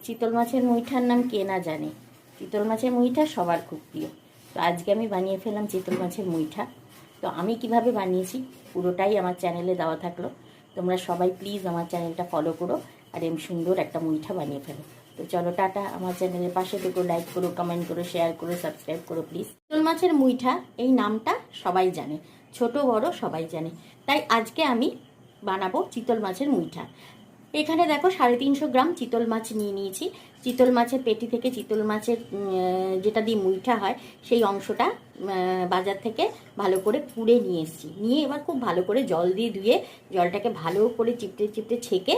চিতল মাছের মুইঠার নাম কে না জানে। চিতল মাছের মুইঠা সবার খুব প্রিয়। তো আজকে আমি বানিয়ে ফেললাম চিতল মাছের মুইঠা। তো আমি কিভাবে বানিয়েছি পুরোটাই আমার চ্যানেলে দেওয়া থাকলো। তোমরা সবাই প্লিজ আমার চ্যানেলটা ফলো করো আর এমন সুন্দর একটা মুইঠা বানিয়ে ফেলো। তো চলো টাটা, আমার চ্যানেলের পাশে থেকো, লাইক করো, কমেন্ট করো, শেয়ার করো, সাবস্ক্রাইব করো প্লিজ। চিতল মাছের মুইঠা এই নামটা সবাই জানে, ছোট বড় সবাই জানে। তাই আজকে আমি বানাবো চিতল মাছের মুইঠা। এখানে দেখো 350 গ্রাম চিতল মাছ নিয়ে নিয়েছি। চিতল মাছের পেটি থেকে চিতল মাছের যেটা দিয়ে মুইঠা হয় সেই অংশটা বাজার থেকে ভালো করে কুড়ে নিয়ে এসেছি। নিয়ে এবার খুব ভালো করে জল দিয়ে ধুয়ে জলটাকে ভালো করে চিপটে চিপটে ছেঁকে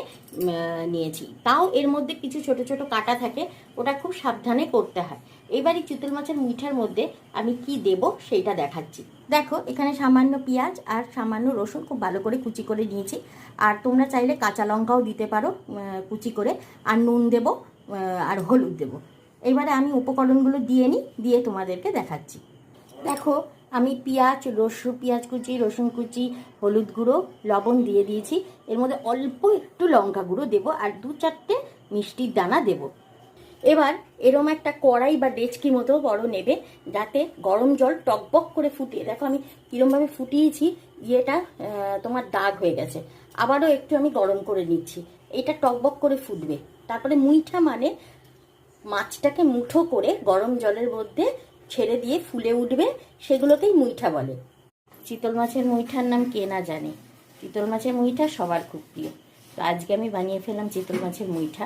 নিয়েছি। তাও এর মধ্যে কিছু ছোট ছোট কাটা থাকে, ওটা খুব সাবধানে করতে হয়। এবারই চিতল মাছের মুইঠার মধ্যে আমি কি দেব সেইটা দেখাচ্ছি। দেখো এখানে সামান্য পেঁয়াজ আর সামান্য রসুন খুব ভালো করে কুচি করে নিয়েছি। আর তোমরা চাইলে কাঁচা লঙ্কাও দিতে পারো কুচি করে। আর নুন দেব আর হলুদ দেব। এবারে আমি উপকরণগুলো দিয়ে নিই, দিয়ে তোমাদেরকে দেখাচ্ছি। দেখো আমি পেঁয়াজ কুচি, রসুন কুচি, হলুদ গুঁড়ো, লবণ দিয়ে দিয়েছি। এর মধ্যে অল্প একটু লঙ্কা গুঁড়ো দেবো আর 2-4টে মিষ্টির দানা দেবো। এবার এরম একটা কড়াই বা ডেচকি মতো বড় নেবে, যাতে গরম জল টকবক করে ফুটিয়ে, দেখো আমি কীরমভাবে ফুটিয়েছি, ইয়েটা তোমার দাগ হয়ে গেছে। আবারও একটু আমি গরম করে নিচ্ছি। এটা টকবক করে ফুটবে। তারপরে মুইঠা মানে মাছটাকে মুঠো করে গরম জলের মধ্যে ছেড়ে দিয়ে ফুলে উঠবে, সেগুলোকেই মুইঠা বলে। চিতল মাছের মুইঠার নাম কে না জানে। চিতল মাছের মুইঠা সবার খুব প্রিয়। তো আজকে আমি বানিয়ে ফেললাম চিতল মাছের মুইঠা।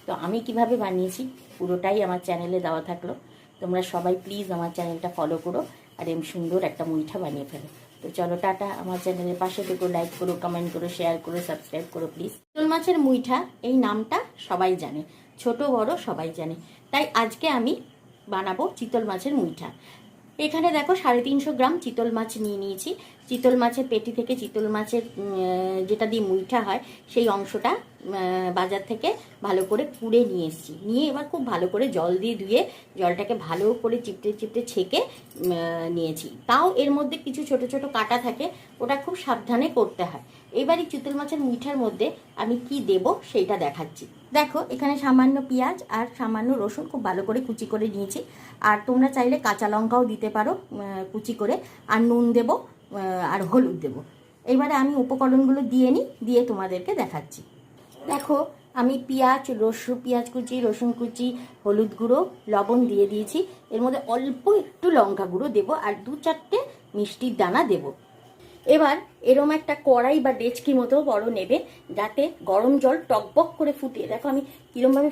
তো আমি কিভাবে বানিয়েছি পুরোটাই আমার চ্যানেলে দেওয়া থাকলো। তোমরা সবাই প্লিজ আমার চ্যানেলটা ফলো করো আর এমন সুন্দর একটা মুইঠা বানিয়ে ফেলো। তো চলো টাটা, আমার চ্যানেলের পাশে থেকো, লাইক করো, কমেন্ট করো, শেয়ার করো, সাবস্ক্রাইব করো প্লিজ। চিতল মাছের মুইঠা এই নামটা সবাই জানে, ছোট বড় সবাই জানে। তাই আজকে আমি বানাবো চিতল মাছের মুইঠা। এখানে দেখো 350 গ্রাম চিতল মাছ নিয়ে নিয়েছি। চিতল মাছের পেটি থেকে চিতল মাছের যেটা দিয়ে মুইঠা হয় সেই অংশটা বাজার থেকে ভালো করে কুড়ে নিয়ে এসেছি। নিয়ে এবার খুব ভালো করে জল দিয়ে ধুয়ে জলটাকে ভালো করে চিপটে চিপটে ছেঁকে নিয়েছি। তাও এর মধ্যে কিছু ছোট ছোট কাটা থাকে, ওটা খুব সাবধানে করতে হয়। এবারই চিতল মাছের মুইঠার মধ্যে আমি কি দেব সেইটা দেখাচ্ছি। দেখো এখানে সামান্য পেঁয়াজ আর সামান্য রসুন খুব ভালো করে কুচি করে নিয়েছি। আর তোমরা চাইলে কাঁচা লঙ্কাও দিতে পারো কুচি করে। আর নুন দেব আর হলুদ দেব। এবারে আমি উপকরণগুলো দিয়ে নিই, দিয়ে তোমাদেরকে দেখাচ্ছি। দেখো আমি পেঁয়াজ কুচি, রসুন কুচি, হলুদ গুঁড়ো, লবণ দিয়ে দিয়েছি। এর মধ্যে অল্প একটু লঙ্কা গুঁড়ো দেবো আর 2-4টে মিষ্টির দানা দেবো। এবার এরম একটা কড়াই বা ডেচকি মতো বড় নেবে, যাতে গরম জল টকবক করে ফুটিয়ে, দেখো আমি কীরমভাবে